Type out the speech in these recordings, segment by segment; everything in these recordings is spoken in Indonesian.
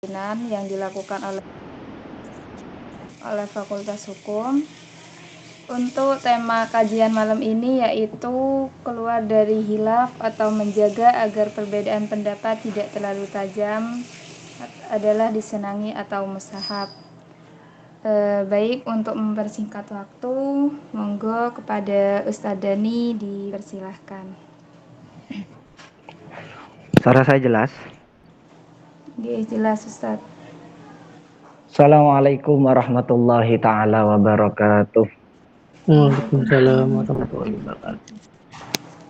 yang dilakukan oleh Fakultas Hukum. Untuk tema kajian malam ini yaitu keluar dari khilaf atau menjaga agar perbedaan pendapat tidak terlalu tajam adalah disenangi atau mustahab. Baik, untuk mempersingkat waktu, monggo kepada Ustadz Dani dipersilahkan. Suara saya jelas? Jelas Ustadz. Assalamualaikum warahmatullahi ta'ala wabarakatuh. Waalaikumsalam warahmatullahi wabarakatuh.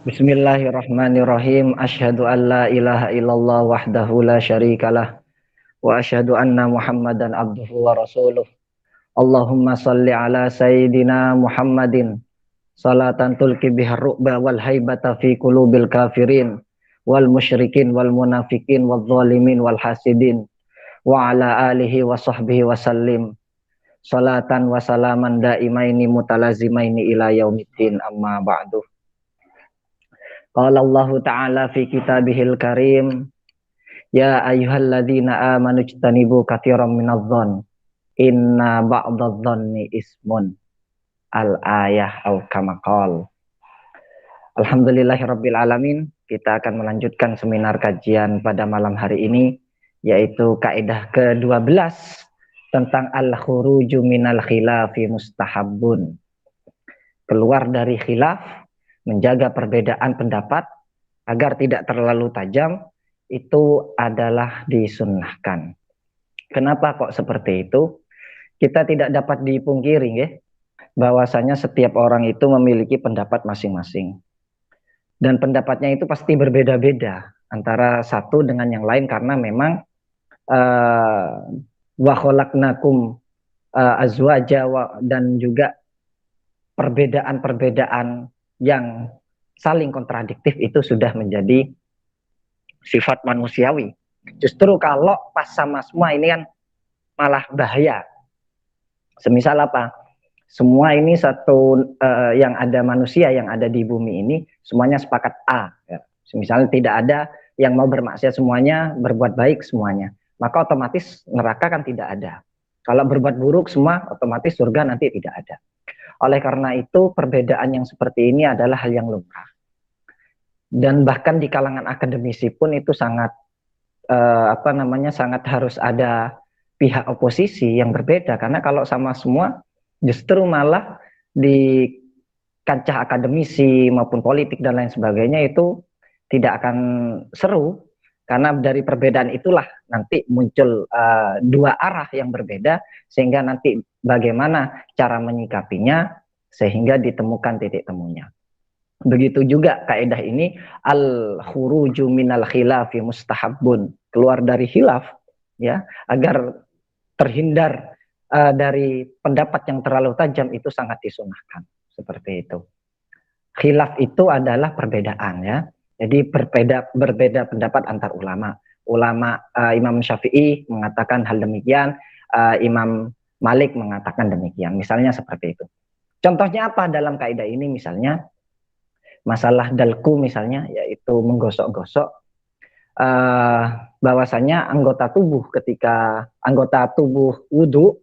Bismillahirrahmanirrahim. Asyhadu an la ilaha illallah wahdahu la syarikalah wa asyhadu anna Muhammadan abduhu wa rasuluh. Allahumma salli ala sayyidina Muhammadin salatan tulki bihar ru'ba wal haibata fi qulubil kafirin wal musyrikin wal munafikin wal zalimin wal hasidin wa ala alihi wa sahbihi wa sallim salatan wa salaman daimaini mutalazimaini ila yaumiddin, amma ba'du. Qala Allah ta'ala fi kitabihil karim, ya ayyuhalladzina amanu ijtanibu katsiran minadh-dhon inna ba'dadh-dhonni ismun, al-ayah au kama qala. Alhamdulillahirabbil alamin. Kita akan melanjutkan seminar kajian pada malam hari ini, yaitu kaidah ke-12 tentang al-khuruju minal khilafi mustahabbun. Keluar dari khilaf, menjaga perbedaan pendapat agar tidak terlalu tajam, itu adalah disunnahkan. Kenapa kok seperti itu? Kita tidak dapat dipungkiri ya, bahwasanya setiap orang itu memiliki pendapat masing-masing. Dan pendapatnya itu pasti berbeda-beda antara satu dengan yang lain, karena memang wa khalaqnakum azwaja dan juga perbedaan-perbedaan yang saling kontradiktif itu sudah menjadi sifat manusiawi. Justru kalau pas sama semua ini kan malah bahaya. Semisal apa? Semua ini satu yang ada manusia yang ada di bumi ini semuanya sepakat A. Ya. Misalnya tidak ada yang mau bermaksiat, semuanya berbuat baik semuanya. Maka otomatis neraka kan tidak ada. Kalau berbuat buruk semua, otomatis surga nanti tidak ada. Oleh karena itu perbedaan yang seperti ini adalah hal yang lumrah. Dan bahkan di kalangan akademisi pun itu sangat sangat harus ada pihak oposisi yang berbeda, karena kalau sama semua justru malah di kancah akademisi maupun politik dan lain sebagainya itu tidak akan seru, karena dari perbedaan itulah nanti muncul dua arah yang berbeda, sehingga nanti bagaimana cara menyikapinya sehingga ditemukan titik temunya. Begitu juga kaidah ini, al-khuruju minal khilafi mustahabbun, keluar dari khilaf ya, agar terhindar dari pendapat yang terlalu tajam itu sangat disunahkan. Seperti itu. Khilaf itu adalah perbedaan ya. Jadi berbeda pendapat antar ulama. Imam Syafi'i mengatakan hal demikian, Imam Malik mengatakan demikian. Misalnya seperti itu. Contohnya apa dalam kaidah ini? Misalnya masalah dalku misalnya, yaitu menggosok-gosok, bahwasanya anggota tubuh wudu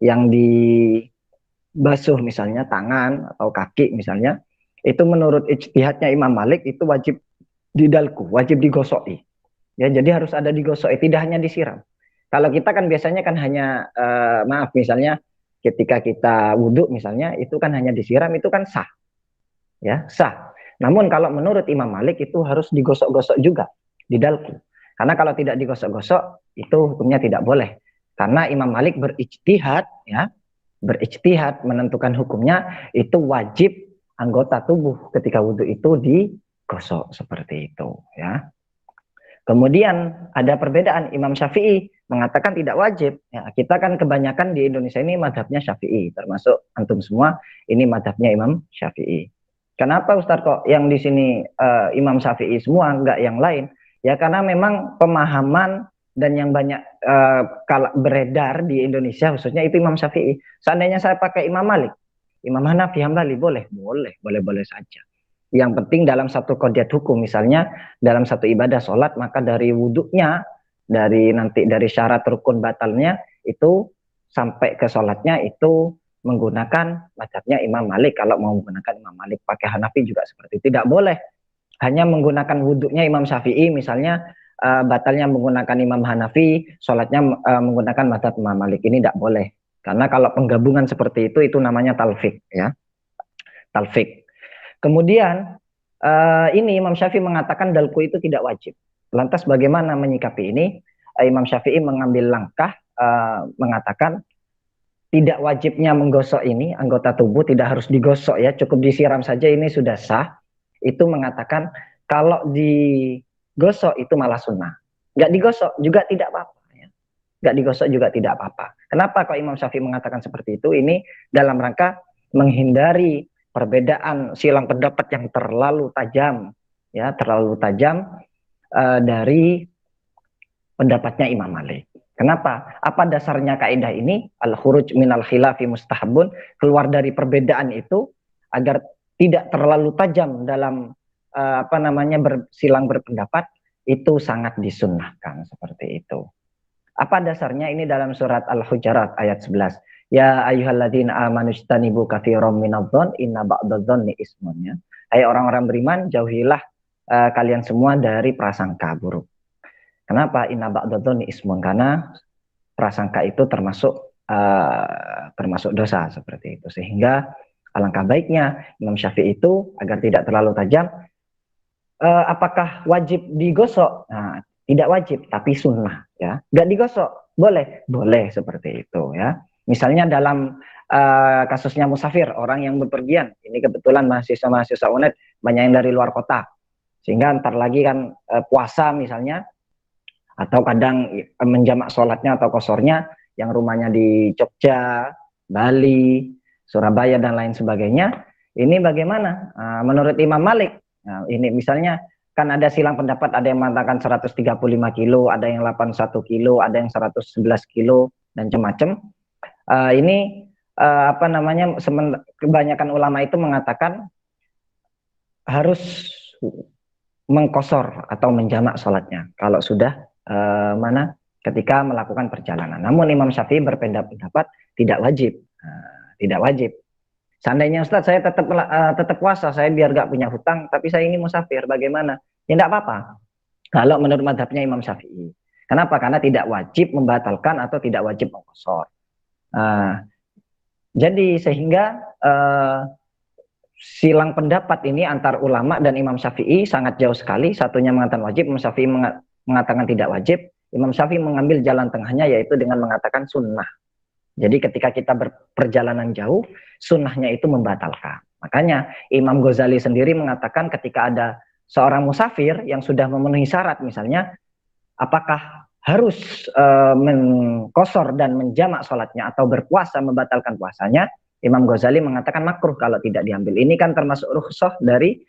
yang dibasuh misalnya tangan atau kaki misalnya, itu menurut ijtihadnya Imam Malik itu wajib didalku, wajib digosoki. Ya, jadi harus ada digosoki, tidak hanya disiram. Kalau kita kan biasanya kan hanya misalnya ketika kita wudhu misalnya itu kan hanya disiram, itu kan sah. Ya, sah. Namun kalau menurut Imam Malik itu harus digosok-gosok juga, didalku. Karena kalau tidak digosok-gosok itu hukumnya tidak boleh. Karena Imam Malik berijtihad ya, berijtihad menentukan hukumnya itu wajib anggota tubuh ketika wudhu itu digosok, seperti itu ya. Kemudian ada perbedaan, Imam Syafi'i mengatakan tidak wajib. Ya, kita kan kebanyakan di Indonesia ini madhabnya Syafi'i, termasuk antum semua ini madhabnya Imam Syafi'i. Kenapa Ustaz kok yang di sini Imam Syafi'i semua, enggak yang lain? Ya karena memang pemahaman dan yang banyak beredar di Indonesia khususnya itu Imam Syafi'i. Seandainya saya pakai Imam Malik, Imam Hanafi, Hambali, boleh saja. Yang penting dalam satu qadiyat hukum, misalnya dalam satu ibadah sholat, maka dari wudhunya dari syarat rukun batalnya itu sampai ke sholatnya itu menggunakan mazhabnya Imam Malik. Kalau mau menggunakan Imam Malik, pakai Hanafi juga seperti itu. Tidak boleh hanya menggunakan wudhunya Imam Syafi'i misalnya, batalnya menggunakan Imam Hanafi, sholatnya menggunakan mazhab Imam Malik. Ini tidak boleh, karena kalau penggabungan seperti itu namanya talfik, ya, talfik. Kemudian ini Imam Syafi'i mengatakan dalku itu tidak wajib. Lantas bagaimana menyikapi ini? Imam Syafi'i mengambil langkah mengatakan tidak wajibnya menggosok ini anggota tubuh, tidak harus digosok, ya, cukup disiram saja ini sudah sah. Itu mengatakan kalau digosok itu malah sunnah, nggak digosok juga tidak apa-apa, ya. Nggak digosok juga tidak apa-apa. Kenapa kok Imam Syafi'i mengatakan seperti itu? Ini dalam rangka menghindari perbedaan silang pendapat yang terlalu tajam, ya, terlalu tajam dari pendapatnya Imam Malik. Kenapa? Apa dasarnya kaidah ini? Al-khuruj minal khilafi mustahabun, keluar dari perbedaan itu agar tidak terlalu tajam dalam bersilang berpendapat, itu sangat disunnahkan seperti itu. Apa dasarnya? Ini dalam surat Al-Hujurat ayat 11. Ya ayyuhalladzina amanu ijtanibu katsiran minadh-dhon inna ba'dadh-dhonni ismun, ya. Hai orang-orang beriman, jauhilah kalian semua dari prasangka buruk. Kenapa inna ba'dadh-dhonni ismun? Karena prasangka itu termasuk dosa seperti itu. Sehingga alangkah baiknya Imam Syafi'i itu agar tidak terlalu tajam. Apakah wajib digosok? Nah, tidak wajib, tapi sunnah, ya. Nggak digosok, boleh seperti itu, ya. Misalnya dalam kasusnya musafir, orang yang bepergian. Ini kebetulan mahasiswa UNED banyak yang dari luar kota, sehingga ntar lagi kan puasa misalnya, atau kadang menjamak sholatnya atau kosornya yang rumahnya di Jogja, Bali, Surabaya dan lain sebagainya. Ini bagaimana? Menurut Imam Malik, nah, ini misalnya kan ada silang pendapat, ada yang mengatakan 135 kilo, ada yang 81 kilo, ada yang 111 kilo dan macam-macam. Kebanyakan ulama itu mengatakan harus mengkosor atau menjamak sholatnya kalau sudah ketika melakukan perjalanan. Namun Imam Syafi'i berpendapat tidak wajib, tidak wajib. Seandainya Ustadz saya tetap puasa, saya biar gak punya hutang, tapi saya ini musafir, bagaimana? Ya tidak apa-apa. Kalau menurut madhabnya Imam Syafi'i. Kenapa? Karena tidak wajib membatalkan atau tidak wajib mengkosor. Jadi sehingga silang pendapat ini antar ulama dan Imam Syafi'i sangat jauh sekali. Satunya mengatakan wajib, Imam Syafi'i mengatakan tidak wajib. Imam Syafi'i mengambil jalan tengahnya, yaitu dengan mengatakan sunnah. Jadi ketika kita berperjalanan jauh, sunnahnya itu membatalkan. Makanya Imam Ghazali sendiri mengatakan ketika ada seorang musafir yang sudah memenuhi syarat, misalnya apakah harus mengkosor dan menjamak sholatnya atau berpuasa membatalkan puasanya, Imam Ghazali mengatakan makruh kalau tidak diambil. Ini kan termasuk rukhsah dari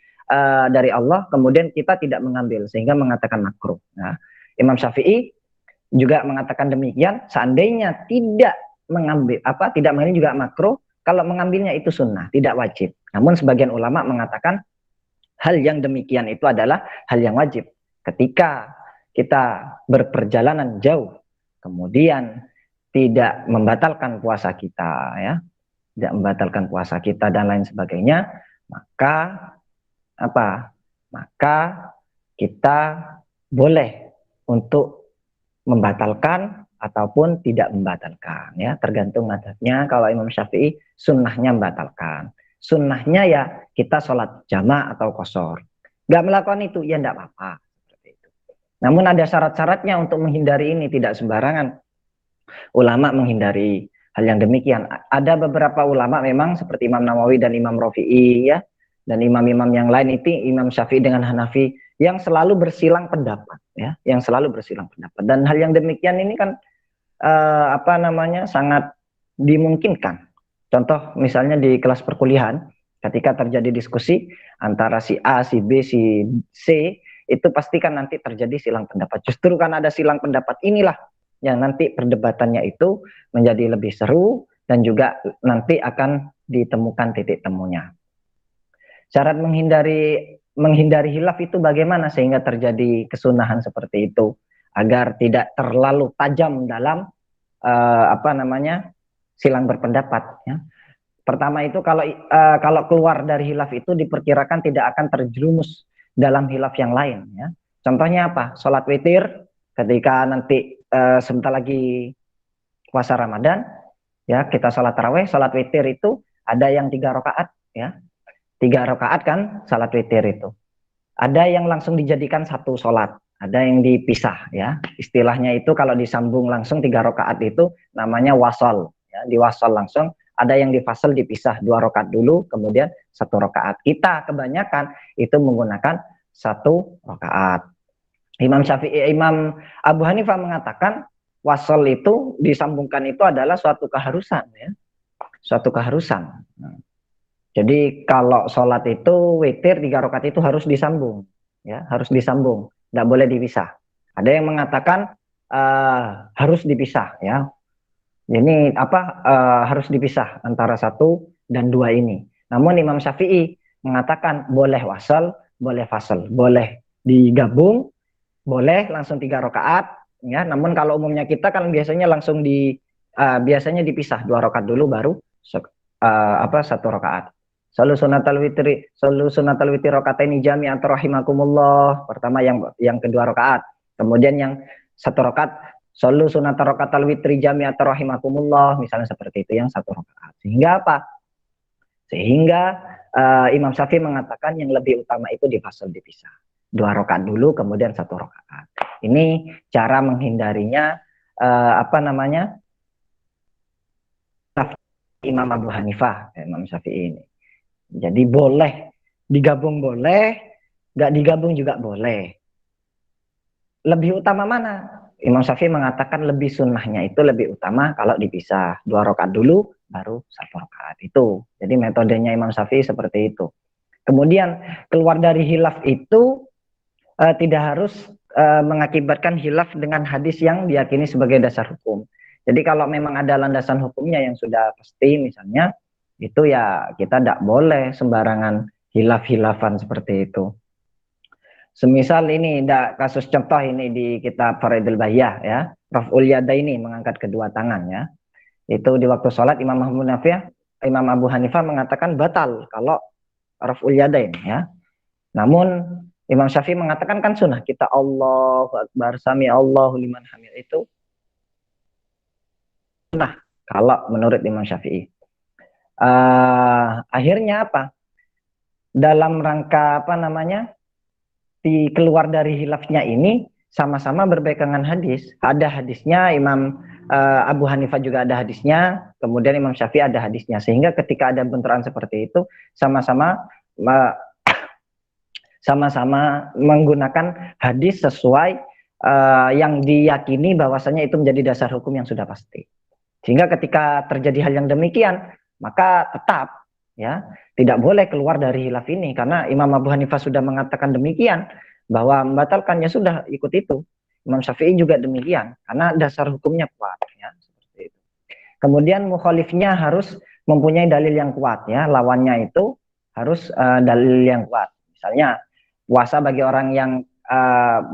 Allah, kemudian kita tidak mengambil sehingga mengatakan makruh. Nah, Imam Syafi'i juga mengatakan demikian, seandainya tidak mengambil juga makruh, kalau mengambilnya itu sunnah, tidak wajib. Namun sebagian ulama mengatakan hal yang demikian itu adalah hal yang wajib. Ketika kita berperjalanan jauh, kemudian tidak membatalkan puasa kita, ya, tidak membatalkan puasa kita dan lain sebagainya, maka kita boleh untuk membatalkan ataupun tidak membatalkan, ya, tergantung madhabnya. Kalau Imam Syafi'i sunnahnya membatalkan, sunnahnya ya kita sholat jamak atau kosor. Nggak melakukan itu ya tidak apa-apa. Namun ada syarat-syaratnya untuk menghindari ini, tidak sembarangan ulama menghindari hal yang demikian. Ada beberapa ulama memang seperti Imam Nawawi dan Imam Rafi'i, ya, dan imam-imam yang lain itu Imam Syafi'i dengan Hanafi yang selalu bersilang pendapat, ya, yang selalu bersilang pendapat. Dan hal yang demikian ini kan sangat dimungkinkan. Contoh misalnya di kelas perkuliahan, ketika terjadi diskusi antara si A, si B, si C, itu pasti kan nanti terjadi silang pendapat. Justru kan ada silang pendapat inilah yang nanti perdebatannya itu menjadi lebih seru dan juga nanti akan ditemukan titik temunya. Syarat menghindari hilaf itu bagaimana sehingga terjadi kesunahan seperti itu? agar tidak terlalu tajam dalam silang berpendapat. Ya. Pertama itu kalau keluar dari hilaf itu diperkirakan tidak akan terjerumus dalam hilaf yang lain. Ya. Contohnya apa? Sholat witir ketika nanti sebentar lagi puasa Ramadan, ya kita sholat taraweh, sholat witir itu ada yang 3 rakaat, ya 3 rakaat kan sholat witir itu. Ada yang langsung dijadikan satu sholat, ada yang dipisah, ya istilahnya itu kalau disambung langsung 3 rakaat itu namanya wasol, ya diwasol langsung. Ada yang difasal dipisah 2 rakaat dulu, kemudian 1 rakaat. Kita kebanyakan itu menggunakan 1 rakaat. Imam Abu Hanifah mengatakan wasol itu disambungkan itu adalah suatu keharusan, ya, suatu keharusan. Nah, jadi kalau sholat itu witir 3 rakaat itu harus disambung, ya harus disambung, nggak boleh dipisah. Ada yang mengatakan harus dipisah, ya. Ini harus dipisah antara 1 dan 2 ini. Namun Imam Syafi'i mengatakan boleh wasal, boleh fasal, boleh digabung, boleh langsung 3 rakaat, ya. Namun kalau umumnya kita kan biasanya langsung biasanya dipisah 2 rakaat dulu baru 1 rakaat. Sallu sunatal witri rakaataini jami'an rahimakumullah. Pertama yang kedua rakaat. Kemudian yang 1 rakaat sallu sunatal rakatal witri jami'an rahimakumullah, misalnya seperti itu yang 1 rakaat. Sehingga apa? Sehingga Imam Syafi'i mengatakan yang lebih utama itu difasal dipisah. 2 rakaat dulu kemudian 1 rakaat. Ini cara menghindarinya Imam Abu Hanifah, Imam Syafi'i ini. Jadi boleh digabung, boleh nggak digabung juga boleh. Lebih utama mana? Imam Syafi'i mengatakan lebih sunnahnya itu lebih utama kalau dipisah 2 rakaat dulu baru 1 rakaat itu. Jadi metodenya Imam Syafi'i seperti itu. Kemudian keluar dari hilaf itu tidak harus mengakibatkan hilaf dengan hadis yang diyakini sebagai dasar hukum. Jadi kalau memang ada landasan hukumnya yang sudah pasti misalnya, itu ya kita tidak boleh sembarangan hilaf-hilafan seperti itu. Semisal ini kasus contoh ini di kitab Faraidul Bahiyah, ya, Raf'ul Yadaini, mengangkat kedua tangan, ya. Itu di waktu sholat Imam Abu Hanifah mengatakan batal kalau Raf'ul Yadain, ya. Namun Imam Syafi'i mengatakan kan sunnah kita Allahu Akbar, sami Allahu liman hamid, itu sunnah kalau menurut Imam Syafi'i. Akhirnya apa? Dalam rangka keluar dari hilafnya ini sama-sama berpegangan hadis. Ada hadisnya Imam Abu Hanifah juga ada hadisnya, kemudian Imam Syafi'i ada hadisnya. Sehingga ketika ada benturan seperti itu sama-sama menggunakan hadis sesuai yang diyakini bahwasanya itu menjadi dasar hukum yang sudah pasti. Sehingga ketika terjadi hal yang demikian, maka tetap, ya, tidak boleh keluar dari hilaf ini, karena Imam Abu Hanifah sudah mengatakan demikian bahwa membatalkannya sudah ikut itu. Imam Syafi'i juga demikian karena dasar hukumnya kuat, ya, seperti itu. Kemudian mukhalifnya harus mempunyai dalil yang kuat, ya, lawannya itu harus dalil yang kuat. Misalnya puasa bagi orang yang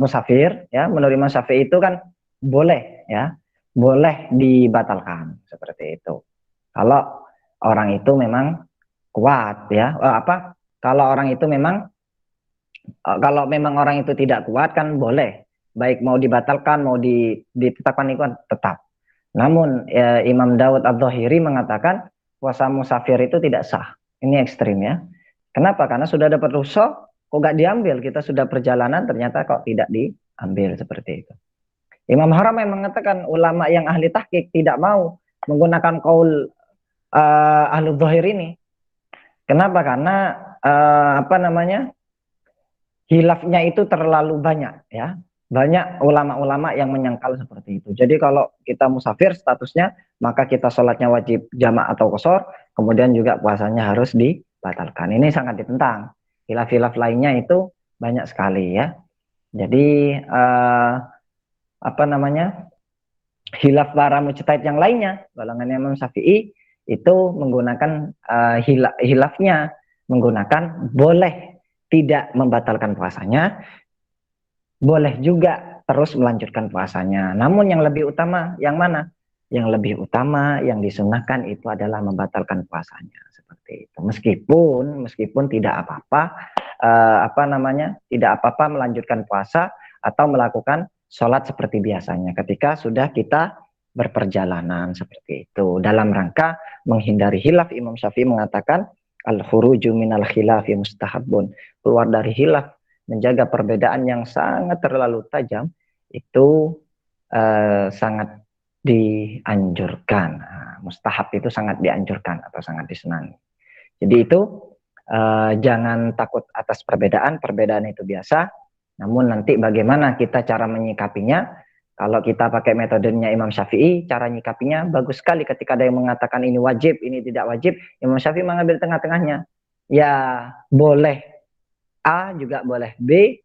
musafir, ya, menurut Imam Syafi'i itu kan boleh, ya, boleh dibatalkan seperti itu. Kalau orang itu memang kuat, ya, kalau memang orang itu tidak kuat kan boleh, baik mau dibatalkan mau ditetapkan itu kan tetap. Namun Imam Dawud Adz-Dzahiri mengatakan puasa musafir itu tidak sah. Ini ekstrim, ya. Kenapa? Karena sudah dapat rukhsah kok nggak diambil, kita sudah perjalanan ternyata kok tidak diambil, seperti itu. Imam Haram yang mengatakan ulama yang ahli tahqiq tidak mau menggunakan qaul ahlu dzahir ini. Kenapa? Karena hilafnya itu terlalu banyak, ya. Banyak ulama-ulama yang menyangkal seperti itu. Jadi kalau kita musafir statusnya, maka kita sholatnya wajib jamak atau qashar, kemudian juga puasanya harus dibatalkan. Ini sangat ditentang. Hilaf-hilaf lainnya itu banyak sekali, ya. Jadi hilaf para mujtahid yang lainnya, golongan Imam Syafi'i itu menggunakan hilafnya, menggunakan boleh tidak membatalkan puasanya, boleh juga terus melanjutkan puasanya. Namun yang lebih utama yang mana? Yang lebih utama yang disunahkan itu adalah membatalkan puasanya seperti itu. Meskipun tidak apa-apa tidak apa-apa melanjutkan puasa atau melakukan sholat seperti biasanya ketika sudah kita berperjalanan seperti itu. Dalam rangka menghindari khilaf, Imam Syafi'i mengatakan al-khuruju minal khilafi mustahabun. Keluar dari khilaf, menjaga perbedaan yang sangat terlalu tajam itu sangat dianjurkan. Mustahab itu sangat dianjurkan atau sangat disenangi. Jadi itu jangan takut atas perbedaan itu biasa. Namun nanti bagaimana kita cara menyikapinya? Kalau kita pakai metodenya Imam Syafi'i, cara nyikapinya bagus sekali. Ketika ada yang mengatakan ini wajib, ini tidak wajib, Imam Syafi'i mengambil tengah-tengahnya. Ya boleh A juga boleh B,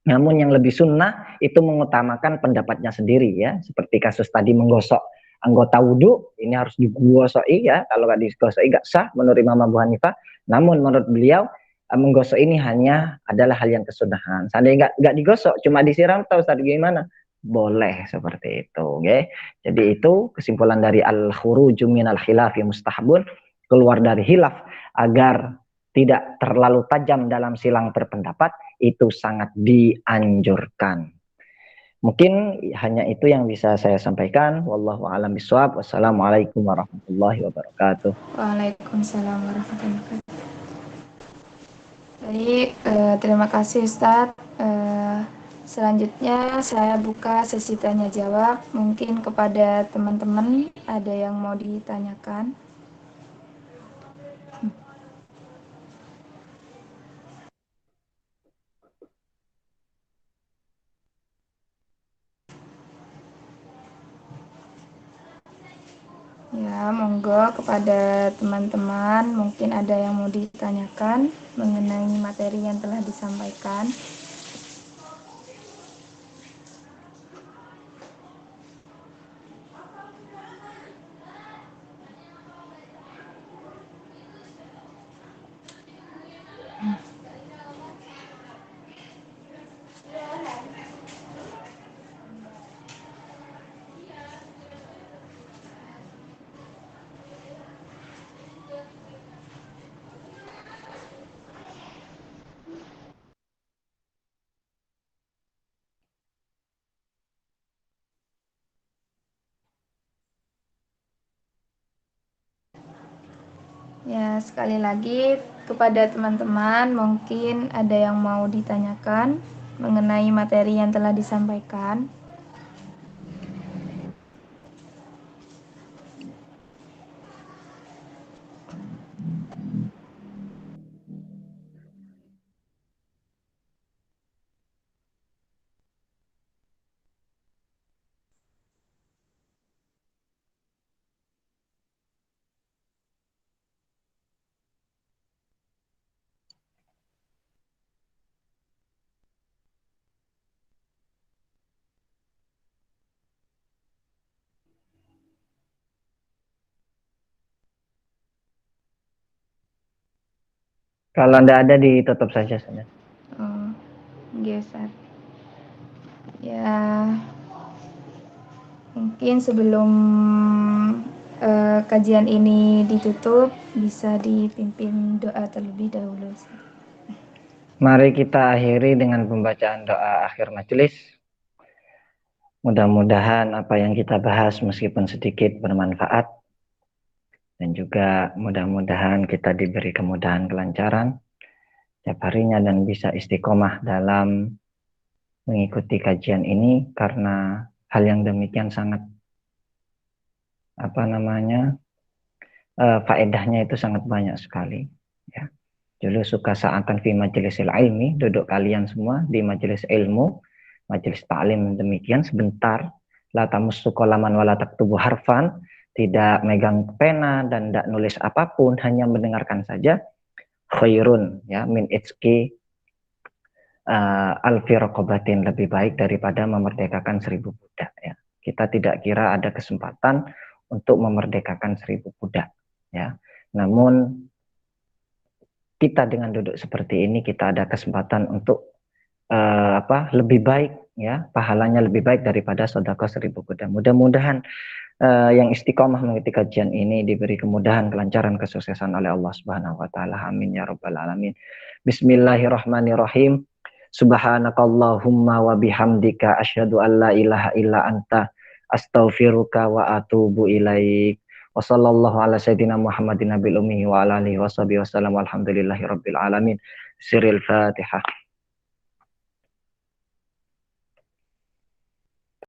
namun yang lebih sunnah itu mengutamakan pendapatnya sendiri ya. Seperti kasus tadi menggosok anggota wudhu, ini harus digosoi ya. Kalau nggak digosoi nggak sah menurut Imam Abu Hanifah. Namun menurut beliau menggosok ini hanya adalah hal yang kesunahan. Seandainya nggak digosok, cuma disiram, tahu tadi gimana? Boleh seperti itu. Okay? Jadi itu kesimpulan dari al-khuruju minal khilafi mustahabun, keluar dari hilaf agar tidak terlalu tajam dalam silang berpendapat itu sangat dianjurkan. Mungkin hanya itu yang bisa saya sampaikan. Wallahu a'lam bishawab. Wassalamualaikum warahmatullahi wabarakatuh. Waalaikumsalam warahmatullahi wabarakatuh. Jadi terima kasih Ustadz. Selanjutnya saya buka sesi tanya jawab. Mungkin kepada teman-teman ada yang mau ditanyakan. Ya, monggo kepada teman-teman mungkin ada yang mau ditanyakan mengenai materi yang telah disampaikan. Ya, sekali lagi kepada teman-teman mungkin ada yang mau ditanyakan mengenai materi yang telah disampaikan. Kalau tidak ada ditutup saja. Oh, geser. Ya, mungkin sebelum kajian ini ditutup bisa dipimpin doa terlebih dahulu. Mari kita akhiri dengan pembacaan doa akhir majelis. Mudah-mudahan apa yang kita bahas meskipun sedikit bermanfaat. Dan juga mudah-mudahan kita diberi kemudahan kelancaran setiap harinya dan bisa istiqomah dalam mengikuti kajian ini, karena hal yang demikian sangat faedahnya itu sangat banyak sekali ya. Dulu suka sa'atan fi majlisil ilmi, duduk kalian semua di majelis ilmu, majelis ta'lim demikian sebentar, la tamussu qalaman wala taktubu harfan, tidak megang pena dan tidak nulis apapun, hanya mendengarkan saja, khairun ya min itqi alfi raqabatin, lebih baik daripada memerdekakan 1000 budak ya. Kita tidak kira ada kesempatan untuk memerdekakan 1000 budak ya. Namun kita dengan duduk seperti ini kita ada kesempatan untuk lebih baik ya, pahalanya lebih baik daripada sedekah 1000 kuda. Mudah-mudahan yang istiqomah mengikuti kajian ini diberi kemudahan, kelancaran, kesuksesan oleh Allah Subhanahu wa taala. Amin ya rabbal alamin. Bismillahirrahmanirrahim. Subhanakallahumma wa bihamdika asyhadu an la ilaha illa anta astaghfiruka wa atubu ilaik. Wa sallallahu ala sayyidina Muhammadin nabil ummi wa ala alihi washabihi wasallam walhamdulillahi rabbil alamin. Siril Fatihah.